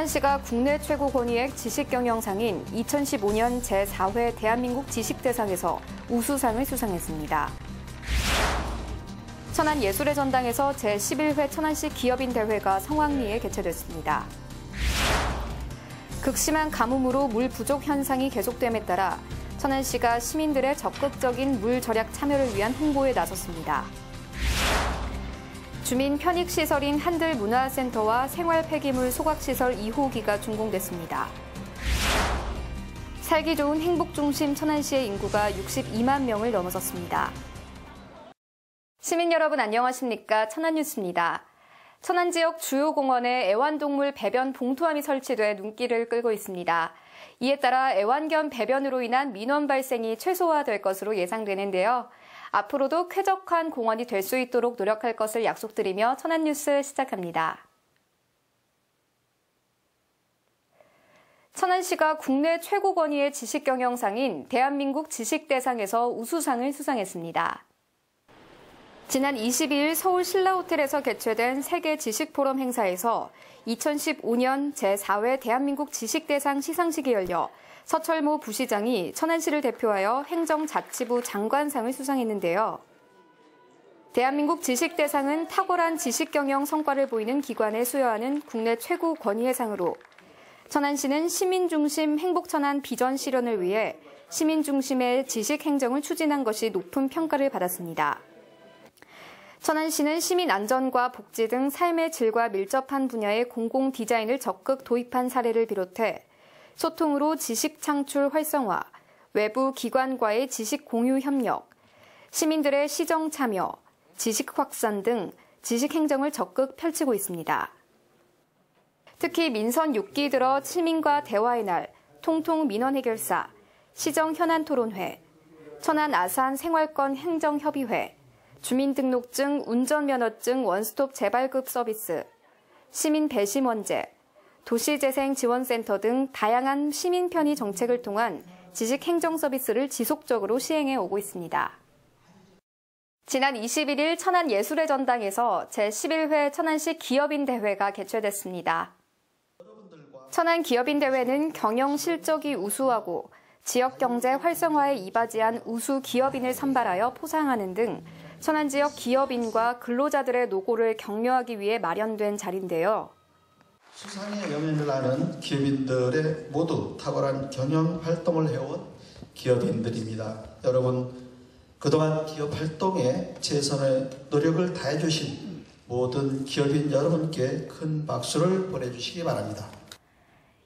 천안시가 국내 최고 권위액 지식경영상인 2015년 제4회 대한민국 지식대상에서 우수상을 수상했습니다. 천안예술의 전당에서 제11회 천안시 기업인 대회가 성황리에 개최됐습니다. 극심한 가뭄으로 물 부족 현상이 계속됨에 따라 천안시가 시민들의 적극적인 물 절약 참여를 위한 홍보에 나섰습니다. 주민 편익시설인 한들문화센터와 생활폐기물 소각시설 2호기가 준공됐습니다. 살기 좋은 행복중심 천안시의 인구가 62만 명을 넘어섰습니다. 시민 여러분 안녕하십니까? 천안뉴스입니다. 천안 지역 주요 공원에 애완동물 배변 봉투함이 설치돼 눈길을 끌고 있습니다. 이에 따라 애완견 배변으로 인한 민원 발생이 최소화될 것으로 예상되는데요. 앞으로도 쾌적한 공원이 될 수 있도록 노력할 것을 약속드리며 천안뉴스 시작합니다. 천안시가 국내 최고 권위의 지식경영상인 대한민국 지식대상에서 우수상을 수상했습니다. 지난 22일 서울 신라호텔에서 개최된 세계 지식포럼 행사에서 2015년 제4회 대한민국 지식대상 시상식이 열려 서철모 부시장이 천안시를 대표하여 행정자치부 장관상을 수상했는데요. 대한민국 지식대상은 탁월한 지식경영 성과를 보이는 기관에 수여하는 국내 최고 권위의 상으로 천안시는 시민중심 행복천안 비전 실현을 위해 시민중심의 지식행정을 추진한 것이 높은 평가를 받았습니다. 천안시는 시민 안전과 복지 등 삶의 질과 밀접한 분야의 공공 디자인을 적극 도입한 사례를 비롯해 소통으로 지식 창출 활성화, 외부 기관과의 지식 공유 협력, 시민들의 시정 참여, 지식 확산 등 지식 행정을 적극 펼치고 있습니다. 특히 민선 6기 들어 시민과 대화의 날, 통통 민원 해결사, 시정 현안 토론회, 천안 아산 생활권 행정협의회, 주민등록증, 운전면허증 원스톱 재발급 서비스, 시민 배심원제, 도시재생지원센터 등 다양한 시민 편의 정책을 통한 지식행정 서비스를 지속적으로 시행해 오고 있습니다. 지난 21일 천안예술의 전당에서 제11회 천안시 기업인 대회가 개최됐습니다. 천안 기업인 대회는 경영 실적이 우수하고 지역 경제 활성화에 이바지한 우수 기업인을 선발하여 포상하는 등 천안 지역 기업인과 근로자들의 노고를 격려하기 위해 마련된 자리인데요. 수상에 영향을 하는 기업인들의 모두 탁월한 경영 활동을 해온 기업인들입니다. 여러분, 그동안 기업 활동에 최선의 노력을 다해 주신 모든 기업인 여러분께 큰 박수를 보내주시기 바랍니다.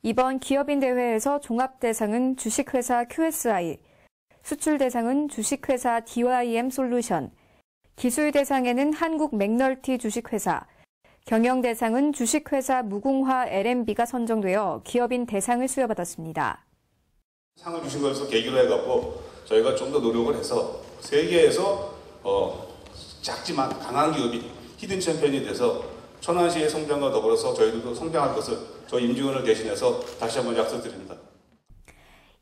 이번 기업인 대회에서 종합대상은 주식회사 QSI, 수출대상은 주식회사 DYM 솔루션, 기술대상에는 한국 맥널티 주식회사, 경영대상은 주식회사 무궁화 LMB가 선정되어 기업인 대상을 수여받았습니다. 상을 주신 것을 계기로 해갖고 저희가 좀 더 노력을 해서 세계에서 작지만 강한 기업이 히든 챔피언이 돼서 천안시의 성장과 더불어서 저희들도 성장할 것을 저희 임직원을 대신해서 다시 한번 약속드립니다.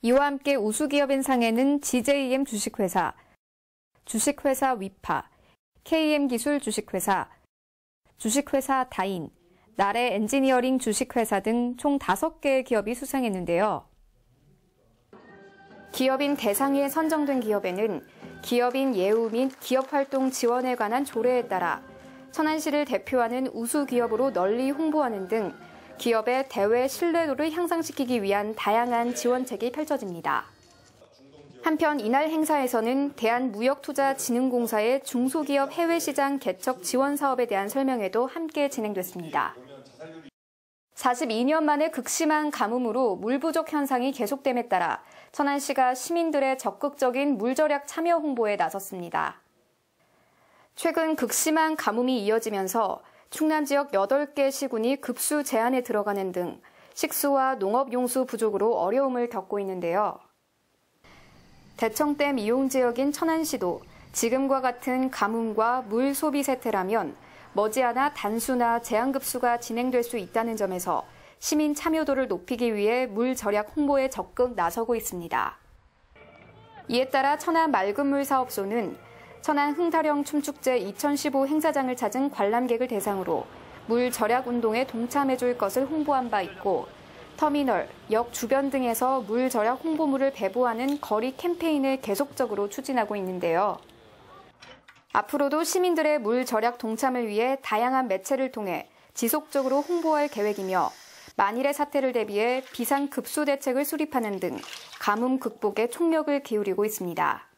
이와 함께 우수기업인 상에는 GJM 주식회사, 주식회사 위파, KM기술 주식회사, 주식회사 다인, 나래 엔지니어링 주식회사 등 총 5개의 기업이 수상했는데요. 기업인 대상에 선정된 기업에는 기업인 예우 및 기업활동 지원에 관한 조례에 따라 천안시를 대표하는 우수기업으로 널리 홍보하는 등 기업의 대외 신뢰도를 향상시키기 위한 다양한 지원책이 펼쳐집니다. 한편 이날 행사에서는 대한무역투자진흥공사의 중소기업 해외시장 개척 지원 사업에 대한 설명회도 함께 진행됐습니다. 42년 만에 극심한 가뭄으로 물 부족 현상이 계속됨에 따라 천안시가 시민들의 적극적인 물 절약 참여 홍보에 나섰습니다. 최근 극심한 가뭄이 이어지면서 충남 지역 8개 시군이 급수 제한에 들어가는 등 식수와 농업용수 부족으로 어려움을 겪고 있는데요. 대청댐 이용 지역인 천안시도 지금과 같은 가뭄과 물 소비 세태라면 머지않아 단수나 제한급수가 진행될 수 있다는 점에서 시민 참여도를 높이기 위해 물 절약 홍보에 적극 나서고 있습니다. 이에 따라 천안 맑은물 사업소는 천안 흥타령 춤축제 2015 행사장을 찾은 관람객을 대상으로 물 절약 운동에 동참해줄 것을 홍보한 바 있고 터미널, 역 주변 등에서 물 절약 홍보물을 배부하는 거리 캠페인을 계속적으로 추진하고 있는데요. 앞으로도 시민들의 물 절약 동참을 위해 다양한 매체를 통해 지속적으로 홍보할 계획이며 만일의 사태를 대비해 비상급수 대책을 수립하는 등 가뭄 극복에 총력을 기울이고 있습니다.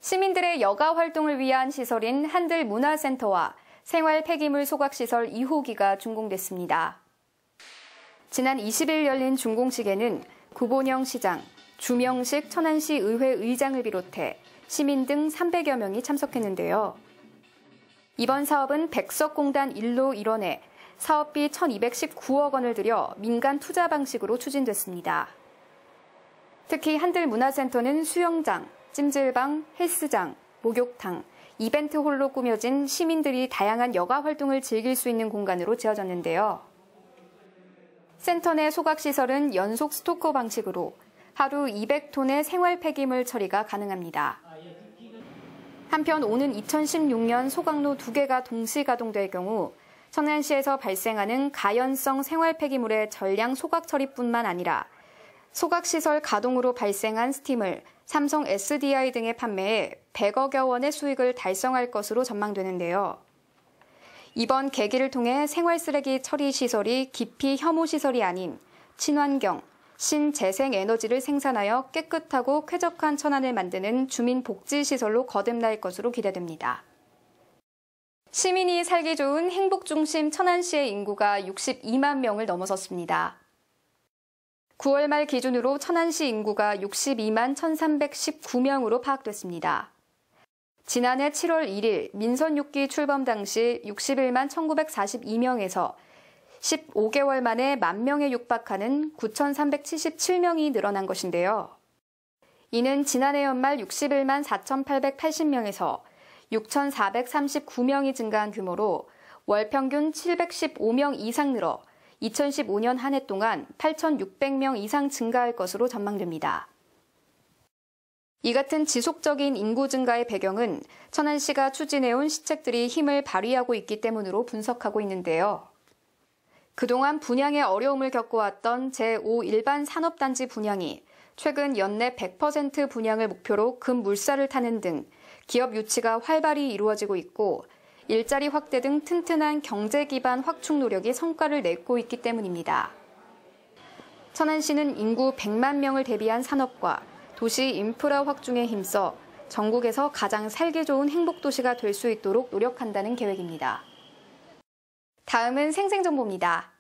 시민들의 여가 활동을 위한 시설인 한들문화센터와 생활 폐기물 소각시설 2호기가 준공됐습니다. 지난 20일 열린 준공식에는 구본영 시장, 주명식 천안시 의회 의장을 비롯해 시민 등 300여 명이 참석했는데요. 이번 사업은 백석공단 1로 일원에 사업비 1,219억 원을 들여 민간 투자 방식으로 추진됐습니다. 특히 한들문화센터는 수영장, 찜질방, 헬스장, 목욕탕, 이벤트홀로 꾸며진 시민들이 다양한 여가 활동을 즐길 수 있는 공간으로 지어졌는데요. 센터 내 소각시설은 연속 스토커 방식으로 하루 200톤의 생활 폐기물 처리가 가능합니다. 한편 오는 2016년 소각로 2개가 동시 가동될 경우 천안시에서 발생하는 가연성 생활 폐기물의 전량 소각 처리뿐만 아니라 소각시설 가동으로 발생한 스팀을 삼성 SDI 등에 판매해 100억여 원의 수익을 달성할 것으로 전망되는데요. 이번 계기를 통해 생활쓰레기 처리 시설이 기피 혐오 시설이 아닌 친환경, 신재생에너지를 생산하여 깨끗하고 쾌적한 천안을 만드는 주민복지시설로 거듭날 것으로 기대됩니다. 시민이 살기 좋은 행복중심 천안시의 인구가 62만 명을 넘어섰습니다. 9월 말 기준으로 천안시 인구가 62만 1,319명으로 파악됐습니다. 지난해 7월 1일 민선 6기 출범 당시 61만 1,942명에서 15개월 만에 만 명에 육박하는 9,377명이 늘어난 것인데요. 이는 지난해 연말 61만 4,880명에서 6,439명이 증가한 규모로 월 평균 715명 이상 늘어 2015년 한 해 동안 8,600명 이상 증가할 것으로 전망됩니다. 이 같은 지속적인 인구 증가의 배경은 천안시가 추진해온 시책들이 힘을 발휘하고 있기 때문으로 분석하고 있는데요. 그동안 분양에 어려움을 겪어왔던 제5 일반 산업단지 분양이 최근 연내 100% 분양을 목표로 급물살을 타는 등 기업 유치가 활발히 이루어지고 있고 일자리 확대 등 튼튼한 경제 기반 확충 노력이 성과를 내고 있기 때문입니다. 천안시는 인구 100만 명을 대비한 산업과 도시 인프라 확충에 힘써 전국에서 가장 살기 좋은 행복도시가 될 수 있도록 노력한다는 계획입니다. 다음은 생생정보입니다.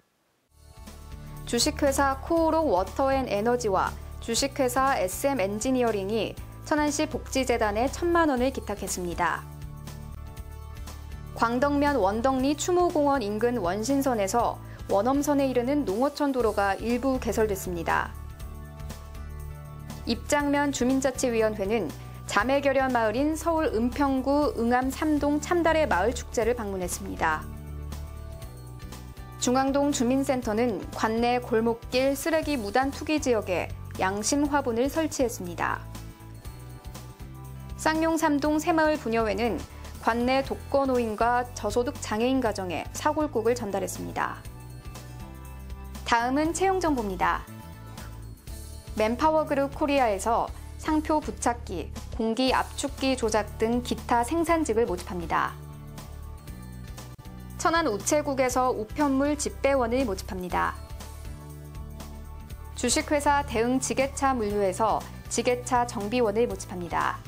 주식회사 코오록 워터앤에너지와 주식회사 SM 엔지니어링이 천안시 복지재단에 1,000만 원을 기탁했습니다. 광덕면 원덕리 추모공원 인근 원신선에서 원엄선에 이르는 농어촌 도로가 일부 개설됐습니다. 입장면 주민자치위원회는 자매결연 마을인 서울 은평구 응암 3동 참달의 마을 축제를 방문했습니다. 중앙동 주민센터는 관내 골목길 쓰레기 무단 투기 지역에 양심 화분을 설치했습니다. 쌍용 3동 새마을 부녀회는 관내 독거노인과 저소득 장애인 가정에 사골국을 전달했습니다. 다음은 채용정보입니다. 맨파워그룹 코리아에서 상표 부착기, 공기 압축기 조작 등 기타 생산직을 모집합니다. 천안 우체국에서 우편물 집배원을 모집합니다. 주식회사 대응 지게차 물류에서 지게차 정비원을 모집합니다.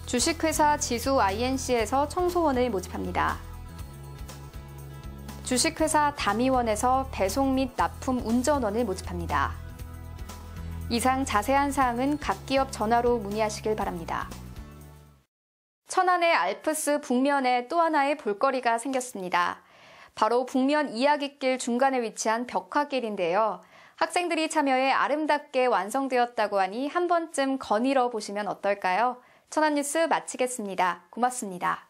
주식회사 지수 INC에서 청소원을 모집합니다. 주식회사 다미원에서 배송 및 납품 운전원을 모집합니다. 이상 자세한 사항은 각 기업 전화로 문의하시길 바랍니다. 천안의 알프스 북면에 또 하나의 볼거리가 생겼습니다. 바로 북면 이야기길 중간에 위치한 벽화길인데요. 학생들이 참여해 아름답게 완성되었다고 하니 한 번쯤 거닐어 보시면 어떨까요? 천안 뉴스 마치겠습니다. 고맙습니다.